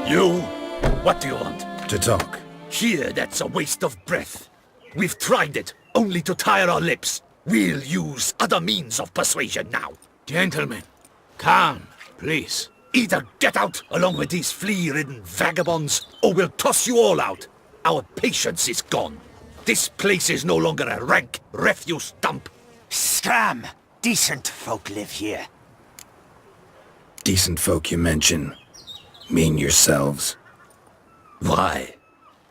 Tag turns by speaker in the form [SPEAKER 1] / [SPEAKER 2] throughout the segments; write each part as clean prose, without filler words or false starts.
[SPEAKER 1] You? What do you want?
[SPEAKER 2] To talk.
[SPEAKER 1] Here, that's a waste of breath. We've tried it, only to tire our lips. We'll use other means of persuasion now.
[SPEAKER 3] Gentlemen, calm, please.
[SPEAKER 1] Either get out along with these flea-ridden vagabonds, or we'll toss you all out. Our patience is gone. This place is no longer a rank refuse dump.
[SPEAKER 4] Scram! Decent folk live here.
[SPEAKER 2] Decent folk you mention. Mean yourselves.
[SPEAKER 1] Why?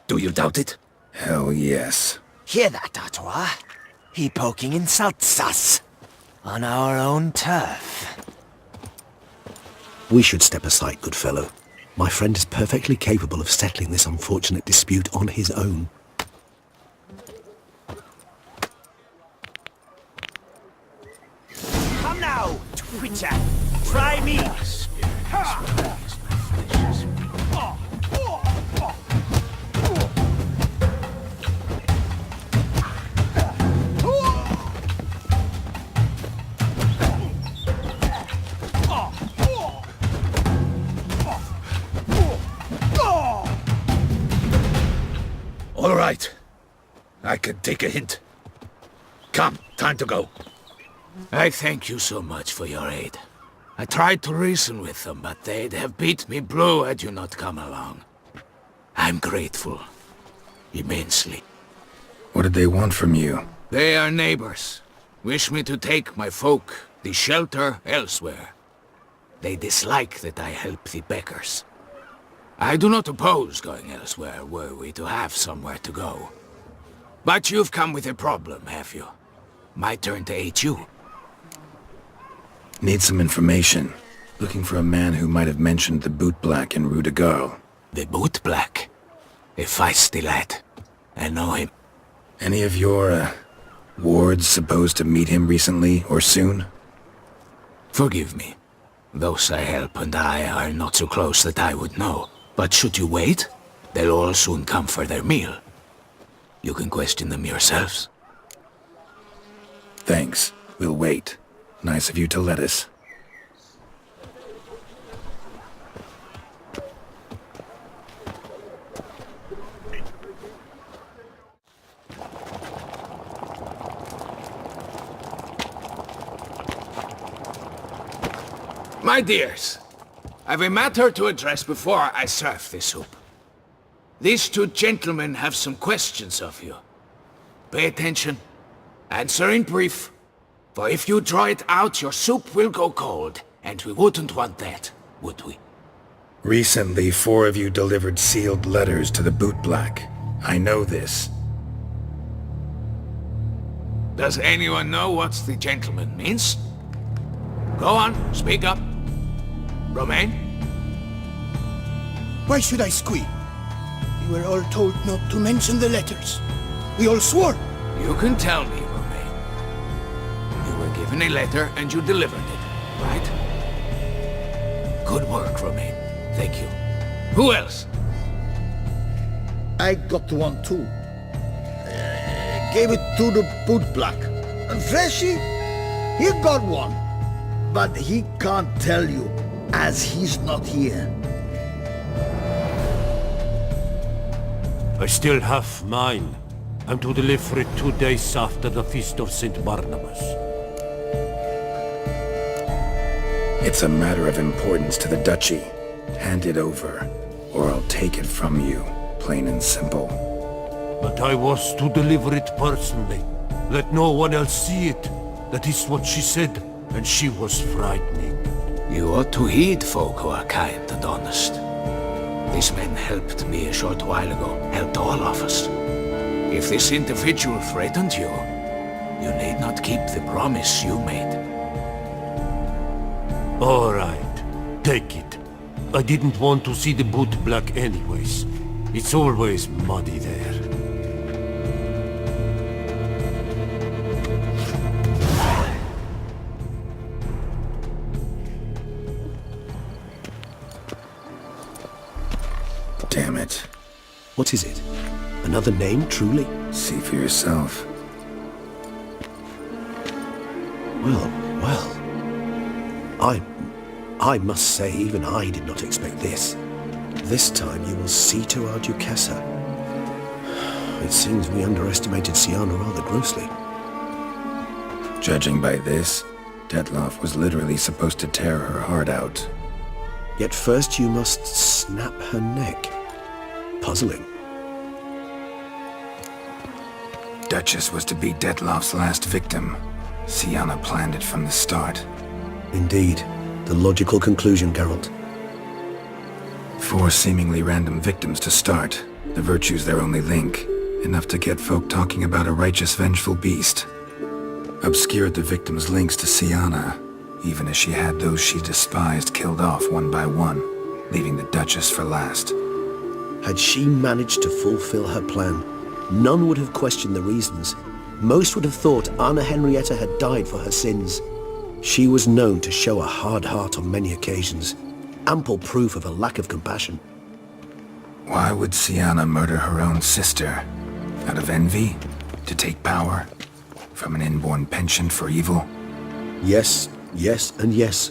[SPEAKER 1] Do you doubt it?
[SPEAKER 2] Hell yes.
[SPEAKER 4] Hear that, Artois? He poking insults us. On our own turf.
[SPEAKER 5] We should step aside, good fellow. My friend is perfectly capable of settling this unfortunate dispute on his own.
[SPEAKER 4] Come now, Twitcher! Try me!
[SPEAKER 1] All right. I can take a hint. Come, time to go.
[SPEAKER 3] I thank you so much for your aid. I tried to reason with them, but they'd have beat me blue had you not come along. I'm grateful. Immensely.
[SPEAKER 2] What did they want from you?
[SPEAKER 3] They are neighbors. Wish me to take my folk, the shelter, elsewhere. They dislike that I help the beggars. I do not oppose going elsewhere, were we to have somewhere to go. But you've come with a problem, have you? My turn to aid you.
[SPEAKER 2] Need some information. Looking for a man who might have mentioned the boot black in Rue de Garl.
[SPEAKER 3] The boot black? A feisty lad. I know him.
[SPEAKER 2] Any of your, wards supposed to meet him recently or soon?
[SPEAKER 3] Forgive me. Those I help and I are not so close that I would know. But should you wait, they'll all soon come for their meal. You can question them yourselves.
[SPEAKER 2] Thanks. We'll wait. Nice of you to let us.
[SPEAKER 3] My dears, I've a matter to address before I serve this soup. These two gentlemen have some questions of you. Pay attention. Answer in brief. For if you draw it out, your soup will go cold, and we wouldn't want that, would we?
[SPEAKER 2] Recently, 4 of you delivered sealed letters to the boot black. I know this.
[SPEAKER 3] Does anyone know what the gentleman means? Go on, speak up. Romain?
[SPEAKER 6] Why should I squeal? We were all told not to mention the letters. We all swore.
[SPEAKER 3] You can tell me, Romain. You were given a letter and you delivered it, right? Good work, Romain. Thank you. Who else?
[SPEAKER 7] I got one too. Gave it to the boot black. And Freshy, he got one. But he can't tell you, as he's not here.
[SPEAKER 8] I still have mine. I'm to deliver it 2 days after the Feast of St. Barnabas.
[SPEAKER 2] It's a matter of importance to the Duchy. Hand it over, or I'll take it from you, plain and simple.
[SPEAKER 8] But I was to deliver it personally. Let no one else see it. That is what she said, and she was frightening.
[SPEAKER 3] You ought to heed folk who are kind and honest. These men helped me a short while ago, helped all of us. If this individual threatened you, you need not keep the promise you made.
[SPEAKER 8] All right, take it. I didn't want to see the boot black anyways. It's always muddy there.
[SPEAKER 2] Damn it.
[SPEAKER 5] What is it? Another name, truly?
[SPEAKER 2] See for yourself.
[SPEAKER 5] Well. I must say, even I did not expect this. this time you will see to our Duquesa. It seems we underestimated Siana rather grossly.
[SPEAKER 2] Judging by this, Detloff was literally supposed to tear her heart out.
[SPEAKER 5] Yet first you must snap her neck. Puzzling.
[SPEAKER 2] Duchess was to be Detloff's last victim. Siana planned it from the start.
[SPEAKER 5] Indeed. The logical conclusion, Geralt.
[SPEAKER 2] 4 seemingly random victims to start. The virtue's their only link. Enough to get folk talking about a righteous, vengeful beast. Obscured the victims' links to Siana, even as she had those she despised killed off one by one, leaving the Duchess for last.
[SPEAKER 5] Had she managed to fulfill her plan, none would have questioned the reasons. Most would have thought Anna Henrietta had died for her sins. She was known to show a hard heart on many occasions, ample proof of a lack of compassion.
[SPEAKER 2] Why would Siana murder her own sister? Out of envy? To take power? From an inborn penchant for evil?
[SPEAKER 5] Yes, yes, and yes.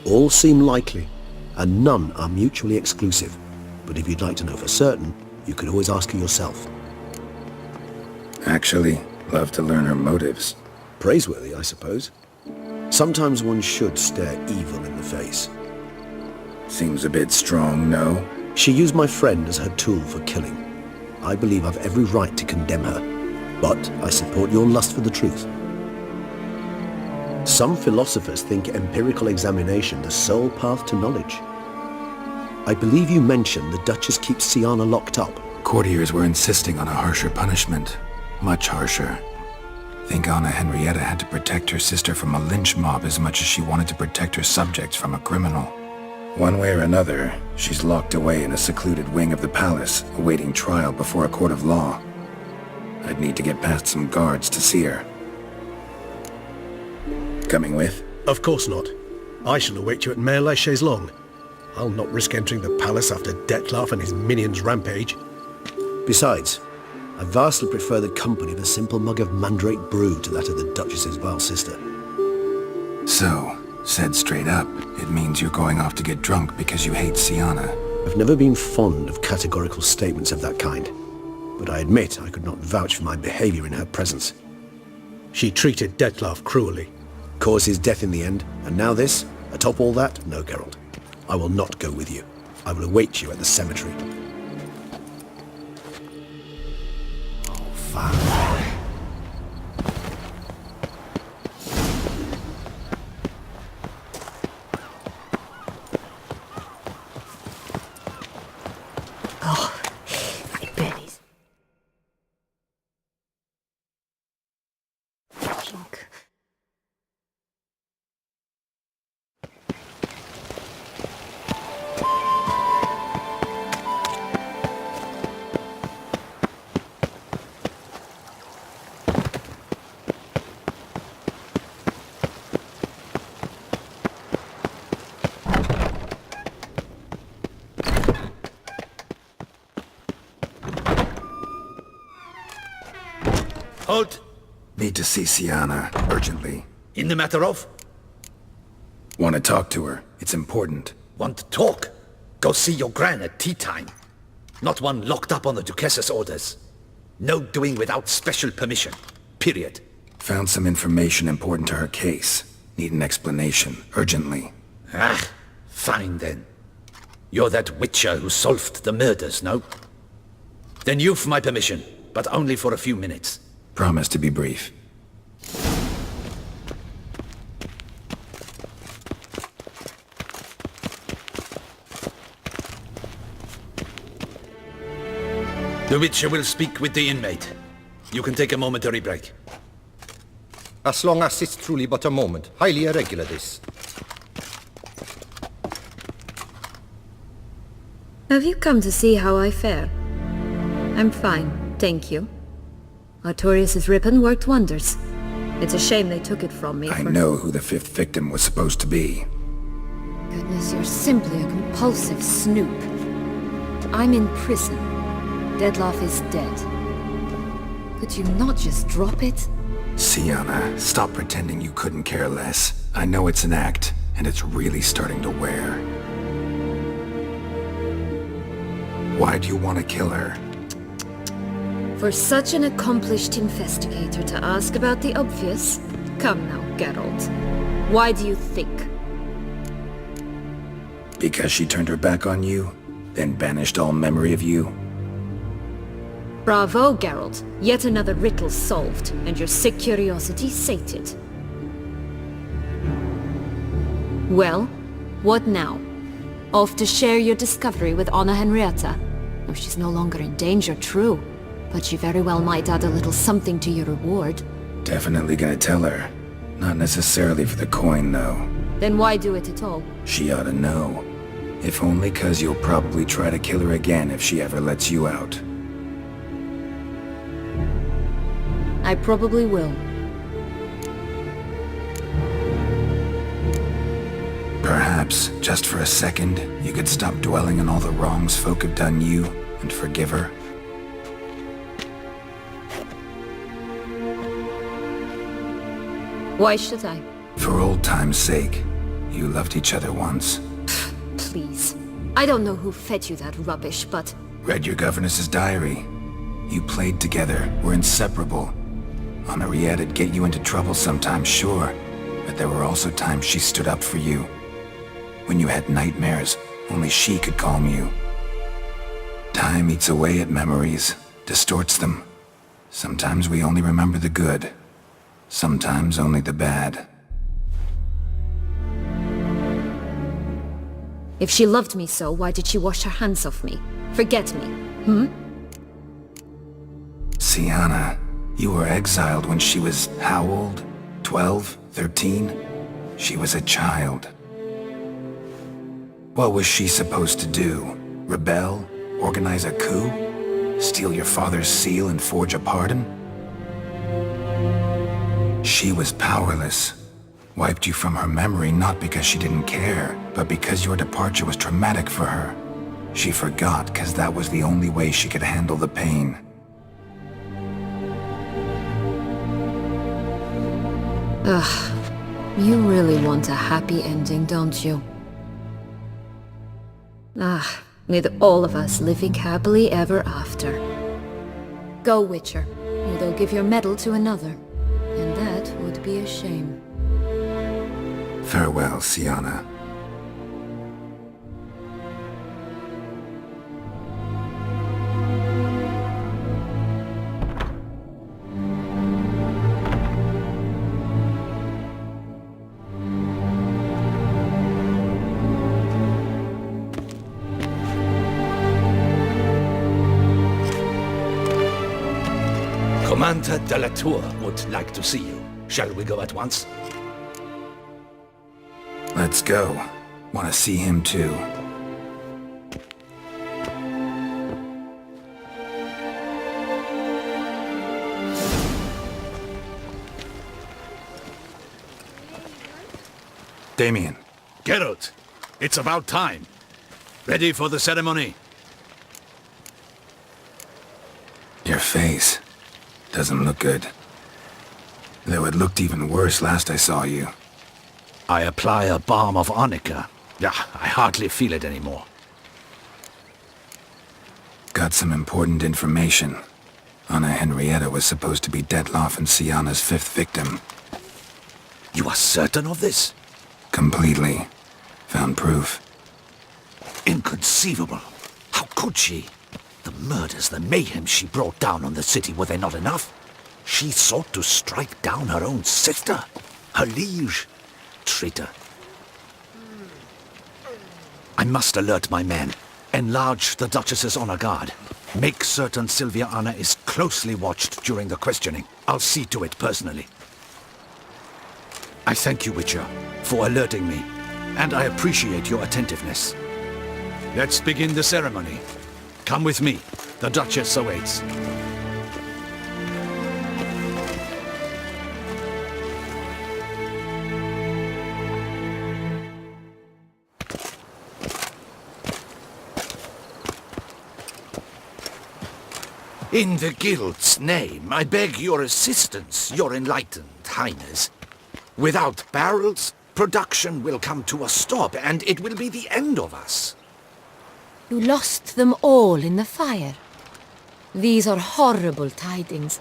[SPEAKER 5] All seem likely, and none are mutually exclusive. But if you'd like to know for certain, you could always ask her yourself.
[SPEAKER 2] Actually, love to learn her motives.
[SPEAKER 5] Praiseworthy, I suppose. Sometimes one should stare evil in the face.
[SPEAKER 2] Seems a bit strong, no?
[SPEAKER 5] She used my friend as her tool for killing. I believe I've every right to condemn her, but I support your lust for the truth. Some philosophers think empirical examination the sole path to knowledge. I believe you mentioned the Duchess keeps Siana locked up.
[SPEAKER 2] Courtiers were insisting on a harsher punishment. Much harsher. Think Anna Henrietta had to protect her sister from a lynch mob as much as she wanted to protect her subjects from a criminal. One way or another, she's locked away in a secluded wing of the palace, awaiting trial before a court of law. I'd need to get past some guards to see her. Coming with?
[SPEAKER 5] Of course not. I shall await you at Mare la Chaise-Longue. I'll not risk entering the palace after Detloff and his minions rampage. Besides, I vastly prefer the company of a simple mug of mandrake brew to that of the Duchess's vile sister.
[SPEAKER 2] So, said straight up, it means you're going off to get drunk because you hate Siana.
[SPEAKER 5] I've never been fond of categorical statements of that kind, but I admit I could not vouch for my behavior in her presence. She treated Detloff cruelly, caused his death in the end, and now this? Atop all that? No, Geralt. I will not go with you. I will await you at the cemetery.
[SPEAKER 9] Oh, my belly's pink.
[SPEAKER 1] Halt!
[SPEAKER 2] Need to see Siana, urgently.
[SPEAKER 1] In the matter of?
[SPEAKER 2] Want to talk to her. It's important.
[SPEAKER 1] Want to talk? Go see your gran at tea time. Not one locked up on the Duquessa's orders. No doing without special permission. Period.
[SPEAKER 2] Found some information important to her case. Need an explanation, urgently.
[SPEAKER 1] Ah, fine then. You're that witcher who solved the murders, no? Then you've my permission, but only for a few minutes.
[SPEAKER 2] Promise to be brief.
[SPEAKER 1] The Witcher will speak with the inmate. You can take a momentary break.
[SPEAKER 10] As long as it's truly but a moment. Highly irregular, this.
[SPEAKER 9] Have you come to see how I fare? I'm fine, thank you. Artorius' ribbon worked wonders. It's a shame they took it from me.
[SPEAKER 2] I know who the 5th victim was supposed to be.
[SPEAKER 9] Goodness, you're simply a compulsive snoop. I'm in prison. Detloff is dead. Could you not just drop it?
[SPEAKER 2] Siana, stop pretending you couldn't care less. I know it's an act, and it's really starting to wear. Why do you want to kill her?
[SPEAKER 9] For such an accomplished investigator to ask about the obvious? Come now, Geralt. Why do you think?
[SPEAKER 2] Because she turned her back on you, then banished all memory of you?
[SPEAKER 9] Bravo, Geralt. Yet another riddle solved, and your sick curiosity sated. Well, what now? Off to share your discovery with Anna Henrietta? Oh, she's no longer in danger, true. But she very well might add a little something to your reward.
[SPEAKER 2] Definitely gonna tell her. Not necessarily for the coin, though.
[SPEAKER 9] Then why do it at all?
[SPEAKER 2] She ought to know. If only 'cause you'll probably try to kill her again if she ever lets you out.
[SPEAKER 9] I probably will.
[SPEAKER 2] Perhaps, just for a second, you could stop dwelling on all the wrongs folk have done you and forgive her.
[SPEAKER 9] Why should I?
[SPEAKER 2] For old time's sake. You loved each other once.
[SPEAKER 9] Please. I don't know who fed you that rubbish, but...
[SPEAKER 2] Read your governess's diary. You played together, were inseparable. Henriette'd get you into trouble sometimes, sure. But there were also times she stood up for you. When you had nightmares, only she could calm you. Time eats away at memories, distorts them. Sometimes we only remember the good. Sometimes only the bad.
[SPEAKER 9] If she loved me so, why did she wash her hands off me? Forget me,
[SPEAKER 2] Sienna, you were exiled when she was how old? 12? 13? She was a child. What was she supposed to do? Rebel? Organize a coup? Steal your father's seal and forge a pardon? She was powerless. Wiped you from her memory not because she didn't care, but because your departure was traumatic for her. She forgot because that was the only way she could handle the pain.
[SPEAKER 9] Ugh. You really want a happy ending, don't you? With all of us living happily ever after. Go, Witcher, or they'll give your medal to another. And that would be a shame.
[SPEAKER 2] Farewell, Sienna.
[SPEAKER 1] Commander de la Tour would like to see you. Shall we go at once?
[SPEAKER 2] Let's go. Want to see him too. Damien.
[SPEAKER 1] Geralt, it's about time. Ready for the ceremony?
[SPEAKER 2] Your face doesn't look good. Though it looked even worse last I saw you.
[SPEAKER 1] I apply a balm of arnica. Yeah, I hardly feel it anymore.
[SPEAKER 2] Got some important information. Anna Henrietta was supposed to be Detloff and Sienna's 5th victim.
[SPEAKER 1] You are certain of this?
[SPEAKER 2] Completely. Found proof.
[SPEAKER 1] Inconceivable. How could she? The murders, the mayhem she brought down on the city, were they not enough? She sought to strike down her own sister, her liege. Traitor. I must alert my men. Enlarge the Duchess's honor guard. Make certain Sylvia Anna is closely watched during the questioning. I'll see to it personally. I thank you, Witcher, for alerting me, and I appreciate your attentiveness. Let's begin the ceremony. Come with me. The Duchess awaits. In the Guild's name, I beg your assistance, your enlightened highness. Without barrels, production will come to a stop, and it will be the end of us.
[SPEAKER 11] You lost them all in the fire. These are horrible tidings.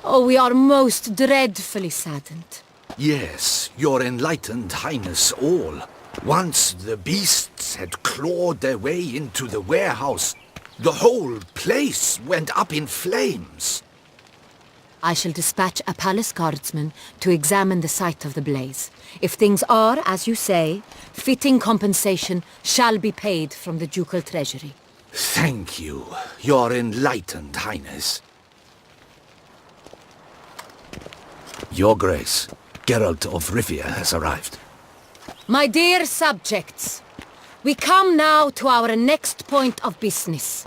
[SPEAKER 11] Oh, we are most dreadfully saddened.
[SPEAKER 1] Yes, your enlightened highness all. Once the beasts had clawed their way into the warehouse, the whole place went up in flames.
[SPEAKER 11] I shall dispatch a palace guardsman to examine the site of the blaze. If things are, as you say, fitting compensation shall be paid from the ducal treasury.
[SPEAKER 1] Thank you, your enlightened highness. Your Grace, Geralt of Rivia has arrived.
[SPEAKER 11] My dear subjects, we come now to our next point of business.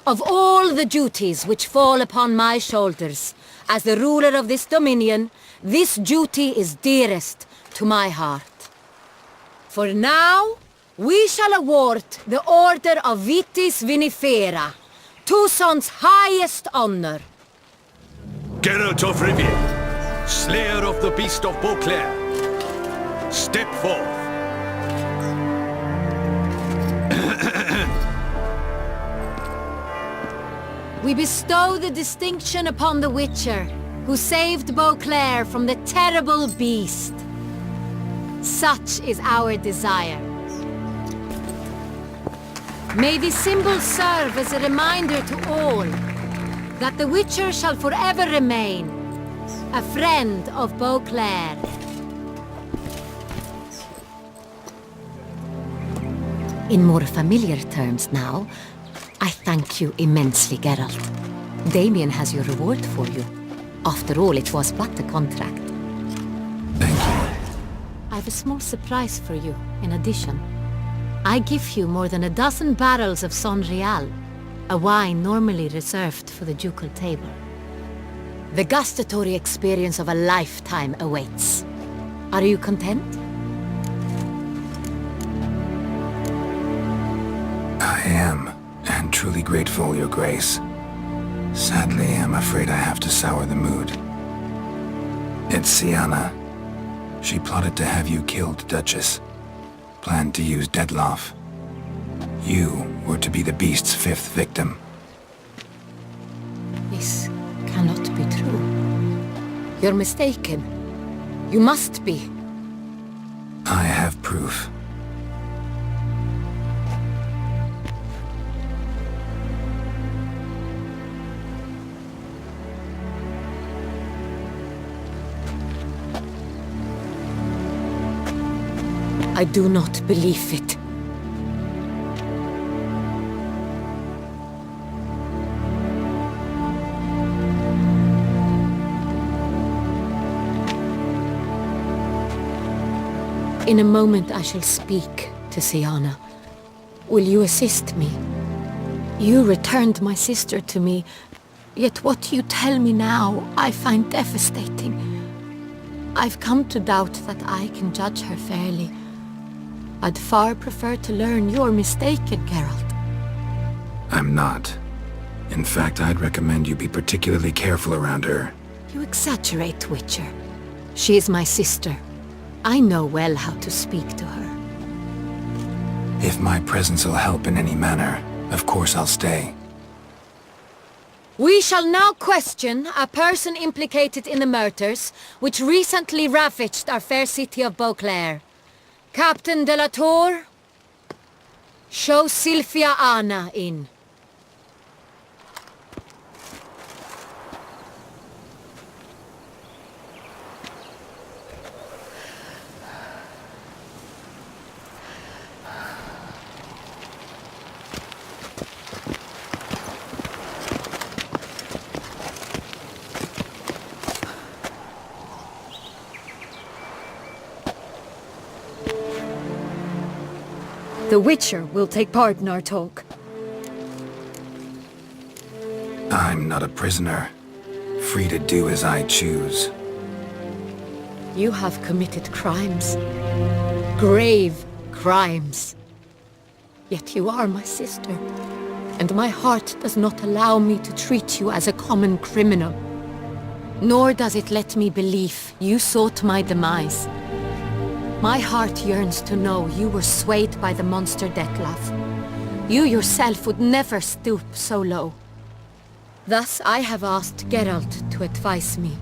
[SPEAKER 11] Of all the duties which fall upon my shoulders, as the ruler of this dominion, this duty is dearest to my heart. For now, we shall award the Order of Vitis Vinifera, Tuson's highest honor.
[SPEAKER 1] Geralt of Rivia, slayer of the beast of Beauclair, step forth.
[SPEAKER 11] We bestow the distinction upon the Witcher, who saved Beauclair from the terrible beast. Such is our desire. May this symbol serve as a reminder to all that the Witcher shall forever remain a friend of Beauclair. In more familiar terms now, I thank you immensely, Geralt. Damien has your reward for you. After all, it was but a contract.
[SPEAKER 2] Thank you.
[SPEAKER 11] I have a small surprise for you, in addition. I give you more than a dozen barrels of Son Real, a wine normally reserved for the ducal table. The gustatory experience of a lifetime awaits. Are you content?
[SPEAKER 2] I am, and truly grateful, Your Grace. Sadly, I'm afraid I have to sour the mood. It's Sienna. She plotted to have you killed, Duchess. Planned to use Dettlaff. You were to be the beast's fifth victim.
[SPEAKER 11] This cannot be true. You're mistaken. You must be.
[SPEAKER 2] I have proof.
[SPEAKER 11] I do not believe it. In a moment I shall speak to Sienna. Will you assist me? You returned my sister to me, yet what you tell me now I find devastating. I've come to doubt that I can judge her fairly. I'd far prefer to learn you're mistaken, Geralt.
[SPEAKER 2] I'm not. In fact, I'd recommend you be particularly careful around her.
[SPEAKER 11] You exaggerate, Witcher. She is my sister. I know well how to speak to her.
[SPEAKER 2] If my presence will help in any manner, of course I'll stay.
[SPEAKER 11] We shall now question a person implicated in the murders which recently ravaged our fair city of Beauclair. Captain de la Tour, show Sylvia Anna in.
[SPEAKER 9] The Witcher will take part in our talk.
[SPEAKER 2] I'm not a prisoner, free to do as I choose.
[SPEAKER 11] You have committed crimes. Grave crimes. Yet you are my sister, and my heart does not allow me to treat you as a common criminal. Nor does it let me believe you sought my demise. My heart yearns to know you were swayed by the monster Dettlaff. You yourself would never stoop so low. Thus I have asked Geralt to advise me,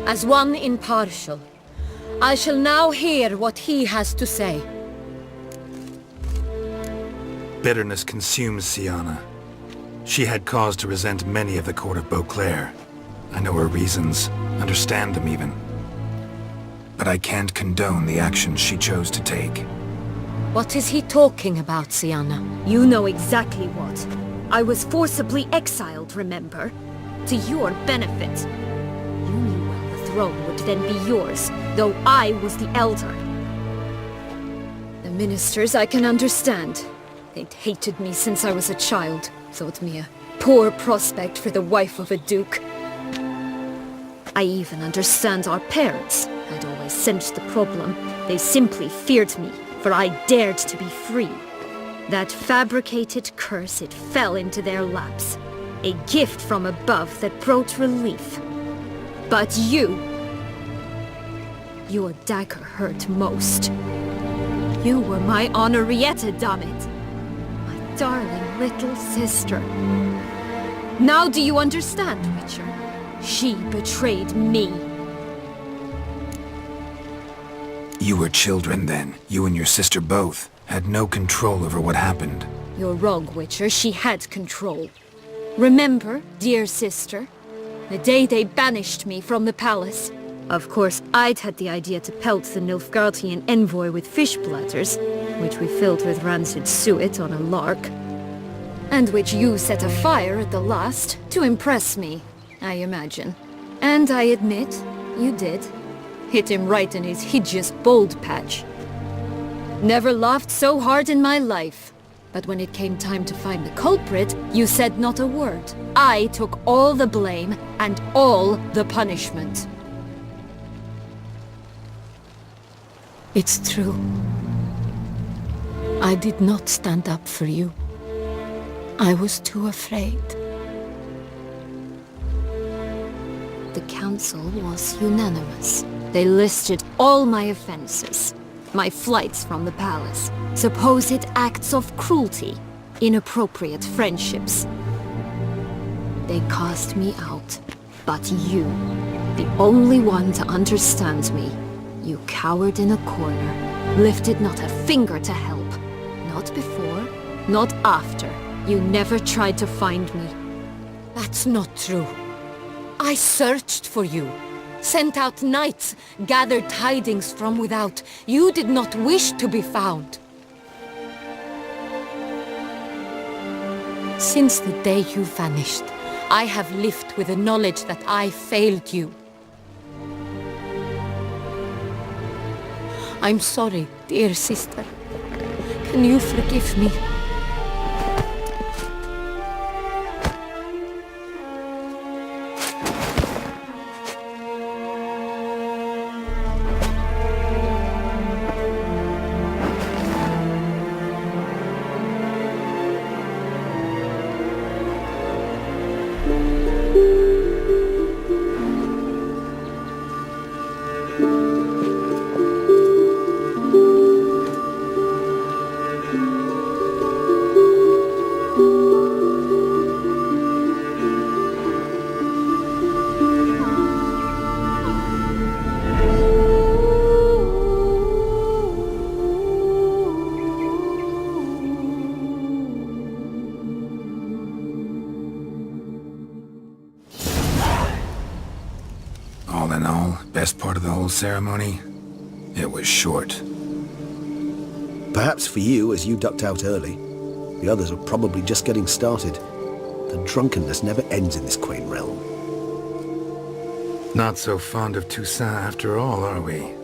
[SPEAKER 11] as one impartial. I shall now hear what he has to say.
[SPEAKER 2] Bitterness consumes Sienna. She had cause to resent many of the court of Beauclair. I know her reasons, understand them even. But I can't condone the actions she chose to take.
[SPEAKER 11] What is he talking about, Sienna?
[SPEAKER 9] You know exactly what. I was forcibly exiled, remember? To your benefit. You knew well the throne would then be yours, though I was the elder. The ministers I can understand. They'd hated me since I was a child, thought me a poor prospect for the wife of a duke. I even understand our parents. I'd always sensed the problem. They simply feared me, for I dared to be free. That fabricated curse, it fell into their laps. A gift from above that brought relief. But you... Your dagger hurt most. You were my Henrietta, damn it. My darling little sister. Now do you understand, Witcher? She betrayed me.
[SPEAKER 2] You were children then. You and your sister both had no control over what happened.
[SPEAKER 9] You're wrong, Witcher. She had control. Remember, dear sister, the day they banished me from the palace? Of course, I'd had the idea to pelt the Nilfgaardian envoy with fish platters, which we filled with rancid suet on a lark. And which you set afire at the last, to impress me, I imagine. And I admit, you did. Hit him right in his hideous bald patch. Never laughed so hard in my life. But when it came time to find the culprit, you said not a word. I took all the blame and all the punishment.
[SPEAKER 11] It's true. I did not stand up for you. I was too afraid.
[SPEAKER 9] The council was unanimous. They listed all my offenses. My flights from the palace, supposed acts of cruelty, inappropriate friendships. They cast me out. But you, the only one to understand me, you cowered in a corner, lifted not a finger to help. Not before, not after. You never tried to find me.
[SPEAKER 11] That's not true. I searched for you. Sent out knights, gathered tidings from without. You did not wish to be found. Since the day you vanished, I have lived with the knowledge that I failed you. I'm sorry, dear sister. Can you forgive me?
[SPEAKER 2] All in all, best part of the whole ceremony? It was short.
[SPEAKER 5] Perhaps for you, as you ducked out early. The others are probably just getting started. The drunkenness never ends in this quaint realm.
[SPEAKER 2] Not so fond of Toussaint after all, are we?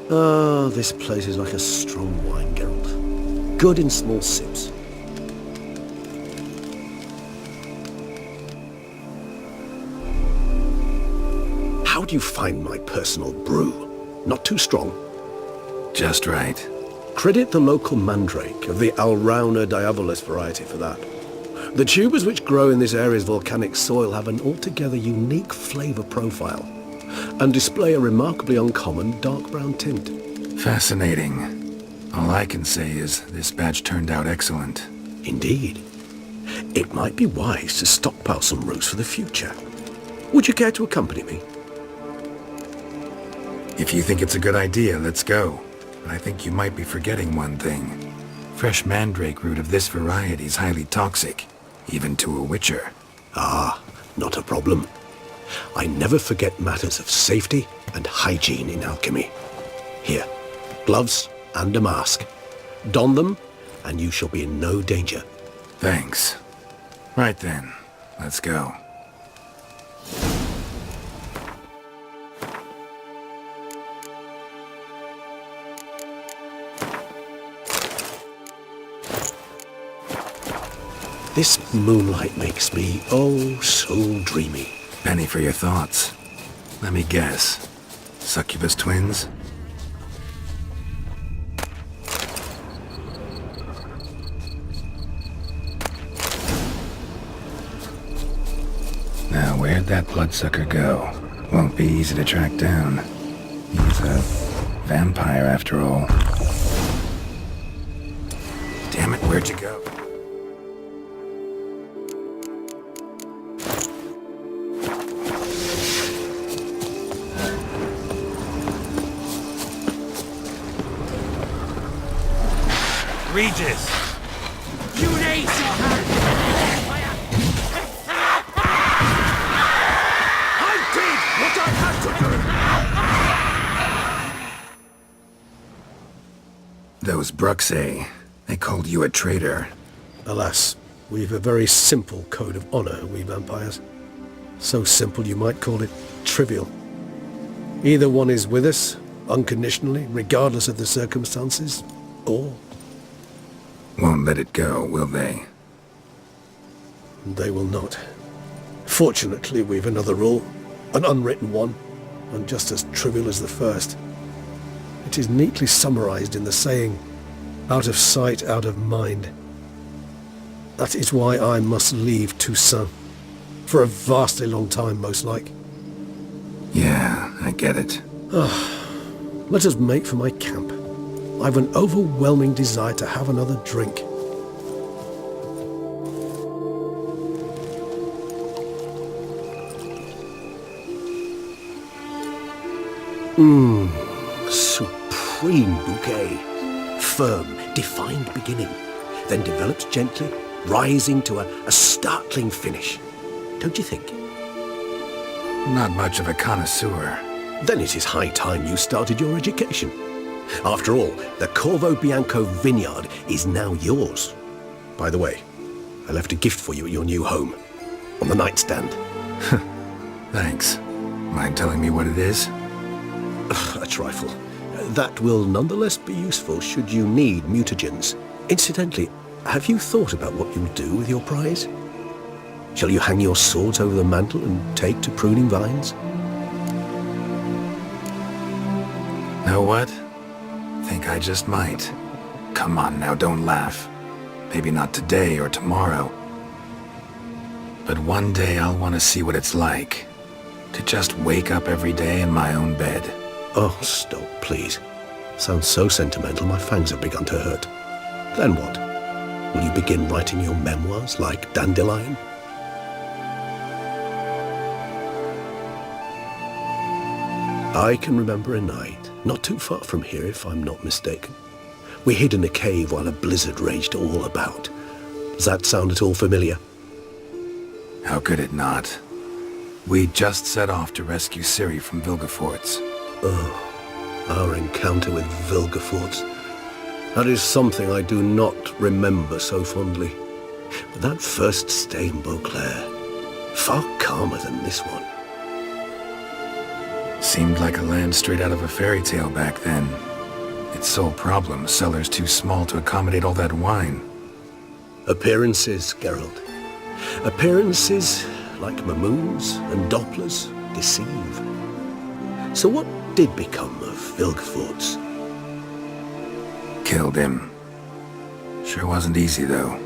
[SPEAKER 5] Oh, this place is like a strong wine, Geralt. Good in small sips. How do you find my personal brew? Not too strong?
[SPEAKER 2] Just right.
[SPEAKER 5] Credit the local mandrake of the Alrauna diabolus variety for that. The tubers which grow in this area's volcanic soil have an altogether unique flavor profile and display a remarkably uncommon dark brown tint.
[SPEAKER 2] Fascinating. All I can say is this batch turned out excellent.
[SPEAKER 5] Indeed. It might be wise to stockpile some roots for the future. Would you care to accompany me?
[SPEAKER 2] If you think it's a good idea, let's go. But I think you might be forgetting one thing. Fresh mandrake root of this variety is highly toxic, even to a witcher.
[SPEAKER 5] Ah, not a problem. I never forget matters of safety and hygiene in alchemy. Here, gloves and a mask. Don them, and you shall be in no danger.
[SPEAKER 2] Thanks. Right then, let's go.
[SPEAKER 5] This moonlight makes me, oh, so dreamy.
[SPEAKER 2] Penny for your thoughts. Let me guess. Succubus twins? Now, where'd that bloodsucker go? Won't be easy to track down. He's a vampire after all. Damn it, where'd you go?
[SPEAKER 8] Regis!
[SPEAKER 1] I did what I had to do!
[SPEAKER 2] Those Bruxae, they called you a traitor.
[SPEAKER 5] Alas, we've a very simple code of honor, we vampires. So simple you might call it trivial. Either one is with us, unconditionally, regardless of the circumstances, or...
[SPEAKER 2] Won't let it go, will they?
[SPEAKER 5] They will not. Fortunately, we've another rule, an unwritten one, and just as trivial as the first. It is neatly summarized in the saying, out of sight, out of mind. That is why I must leave Toussaint. For a vastly long time, most like.
[SPEAKER 2] Yeah, I get it.
[SPEAKER 5] Let us make for my camp. I've an overwhelming desire to have another drink. Supreme bouquet. Firm, defined beginning, then develops gently, rising to a startling finish. Don't you think?
[SPEAKER 2] Not much of a connoisseur.
[SPEAKER 5] Then it is high time you started your education. After all, the Corvo Bianco vineyard is now yours. By the way, I left a gift for you at your new home. On the nightstand.
[SPEAKER 2] Thanks. Mind telling me what it is?
[SPEAKER 5] A trifle. That will nonetheless be useful should you need mutagens. Incidentally, have you thought about what you'll do with your prize? Shall you hang your swords over the mantle and take to pruning vines?
[SPEAKER 2] Know what? Think I just might. Come on now, don't laugh. Maybe not today or tomorrow. But one day I'll want to see what it's like. To just wake up every day in my own bed.
[SPEAKER 5] Oh, stop, please. Sounds so sentimental, my fangs have begun to hurt. Then what? Will you begin writing your memoirs like Dandelion? I can remember a night, not too far from here if I'm not mistaken. We hid in a cave while a blizzard raged all about. Does that sound at all familiar?
[SPEAKER 2] How could it not? We just set off to rescue Ciri from Vilgefortz.
[SPEAKER 5] Oh, our encounter with Vilgefortz. That is something I do not remember so fondly. But that first stay in Beauclair, far calmer than this one.
[SPEAKER 2] Seemed like a land straight out of a fairy tale back then. Its sole problem, cellars too small to accommodate all that wine.
[SPEAKER 5] Appearances, Geralt. Appearances, like Mamoons and Dopplers, deceive. So what did become of Vilgefortz?
[SPEAKER 2] Killed him. Sure wasn't easy, though.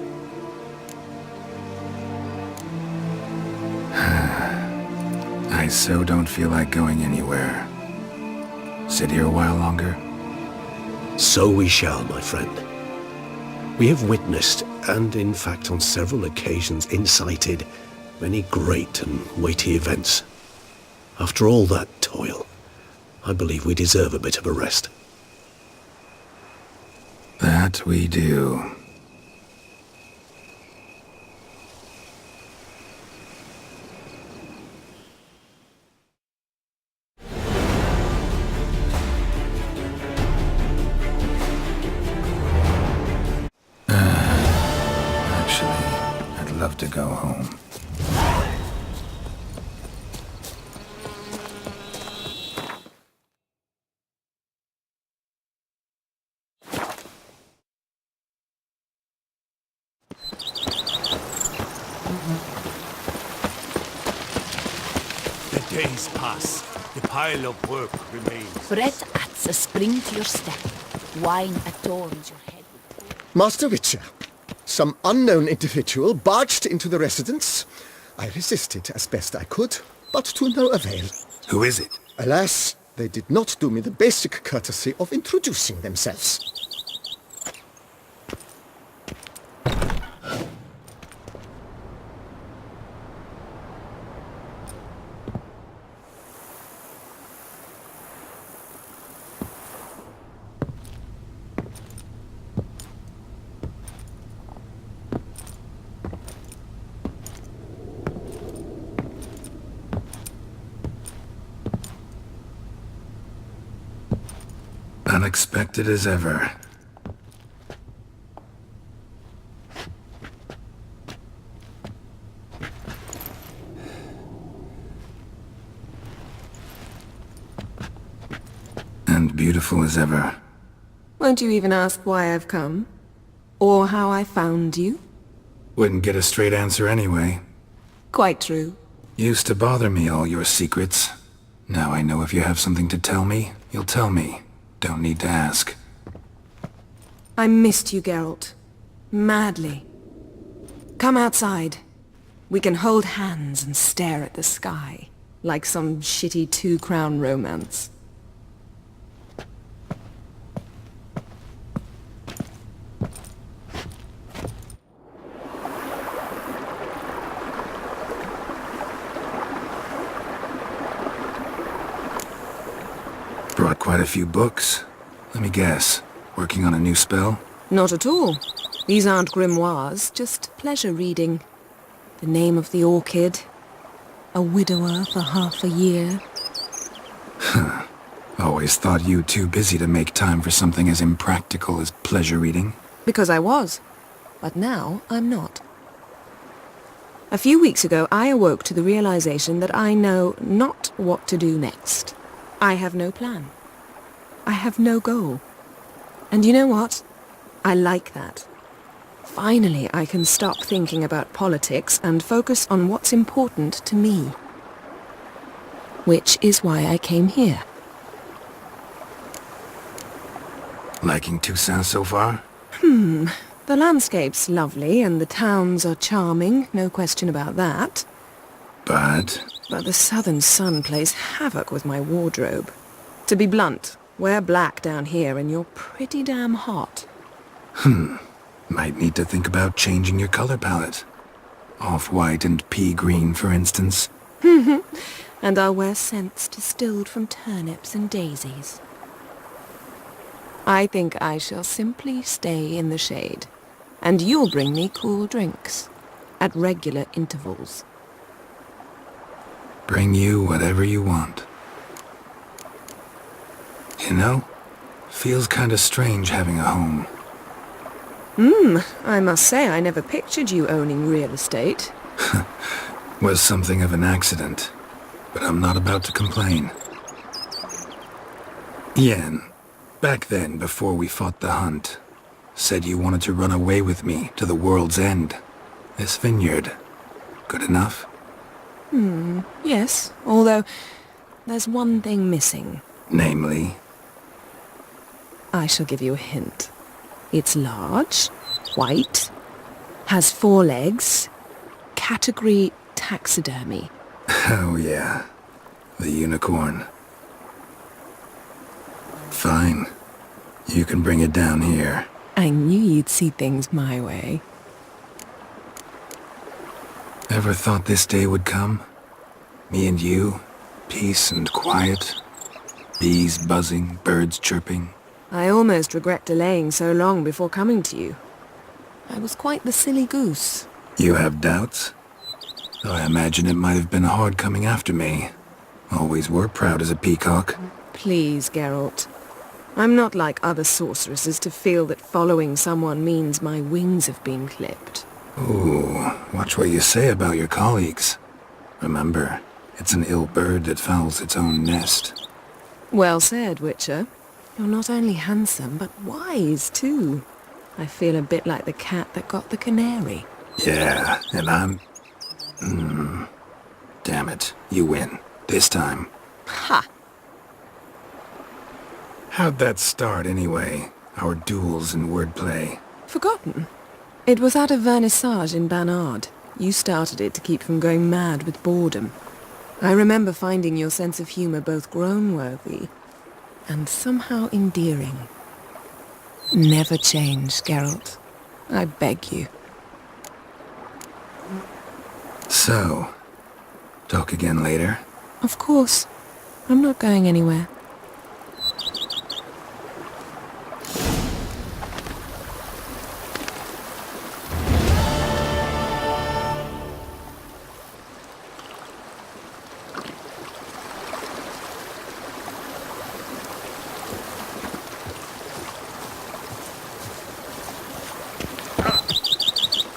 [SPEAKER 2] I so don't feel like going anywhere. Sit here a while longer?
[SPEAKER 5] So we shall, my friend. We have witnessed, and in fact on several occasions incited, many great and weighty events. After all that toil, I believe we deserve a bit of a rest.
[SPEAKER 2] That we do. Actually, I'd love to go home.
[SPEAKER 8] The days pass. The pile of work remains.
[SPEAKER 12] Bread adds a spring to your step. Wine adorns your head.
[SPEAKER 13] Master Witcher, some unknown individual barged into the residence. I resisted as best I could, but to no avail.
[SPEAKER 2] Who is it?
[SPEAKER 13] Alas, they did not do me the basic courtesy of introducing themselves.
[SPEAKER 2] Unexpected as ever. And beautiful as ever.
[SPEAKER 14] Won't you even ask why I've come? Or how I found you?
[SPEAKER 2] Wouldn't get a straight answer anyway.
[SPEAKER 14] Quite true.
[SPEAKER 2] Used to bother me, all your secrets. Now I know if you have something to tell me, you'll tell me. Don't need to ask.
[SPEAKER 14] I missed you, Geralt. Madly. Come outside. We can hold hands and stare at the sky, like some shitty two-crown romance.
[SPEAKER 2] Brought quite a few books. Let me guess. Working on a new spell?
[SPEAKER 14] Not at all. These aren't grimoires, just pleasure reading. The Name of the Orchid. A widower for half a year.
[SPEAKER 2] Always thought you too busy to make time for something as impractical as pleasure reading.
[SPEAKER 14] Because I was. But now I'm not. A few weeks ago, I awoke to the realization that I know not what to do next. I have no plan. I have no goal. And you know what? I like that. Finally, I can stop thinking about politics and focus on what's important to me. Which is why I came here.
[SPEAKER 2] Liking Toussaint so far?
[SPEAKER 14] The landscape's lovely and the towns are charming, no question about that.
[SPEAKER 2] But
[SPEAKER 14] the southern sun plays havoc with my wardrobe. To be blunt, wear black down here and you're pretty damn hot.
[SPEAKER 2] Might need to think about changing your color palette. Off-white and pea green, for instance.
[SPEAKER 14] And I'll wear scents distilled from turnips and daisies. I think I shall simply stay in the shade. And you'll bring me cool drinks. At regular intervals.
[SPEAKER 2] Bring you whatever you want. You know, feels kinda strange having a home.
[SPEAKER 14] I must say I never pictured you owning real estate.
[SPEAKER 2] Was something of an accident, but I'm not about to complain. Yen, back then, before we fought the hunt, said you wanted to run away with me to the world's end. This vineyard, good enough?
[SPEAKER 14] Yes, although there's one thing missing.
[SPEAKER 2] Namely?
[SPEAKER 14] I shall give you a hint. It's large, white, has 4 legs, category taxidermy.
[SPEAKER 2] Oh yeah, the unicorn. Fine, you can bring it down here.
[SPEAKER 14] I knew you'd see things my way.
[SPEAKER 2] Ever thought this day would come? Me and you, peace and quiet, bees buzzing, birds chirping.
[SPEAKER 14] I almost regret delaying so long before coming to you. I was quite the silly goose.
[SPEAKER 2] You have doubts? I imagine it might have been hard coming after me. Always were proud as a peacock.
[SPEAKER 14] Please, Geralt. I'm not like other sorceresses to feel that following someone means my wings have been clipped.
[SPEAKER 2] Ooh, watch what you say about your colleagues. Remember, it's an ill bird that fouls its own nest.
[SPEAKER 14] Well said, Witcher. You're not only handsome, but wise, too. I feel a bit like the cat that got the canary.
[SPEAKER 2] Yeah, and I'm... Damn it, you win. This time.
[SPEAKER 14] Ha!
[SPEAKER 2] How'd that start, anyway? Our duels and wordplay.
[SPEAKER 14] Forgotten? It was at a vernissage in Banard. You started it to keep from going mad with boredom. I remember finding your sense of humor both groan-worthy and somehow endearing. Never change, Geralt. I beg you.
[SPEAKER 2] So, talk again later?
[SPEAKER 14] Of course. I'm not going anywhere.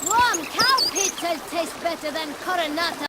[SPEAKER 11] Warm cow pits will taste better than coronata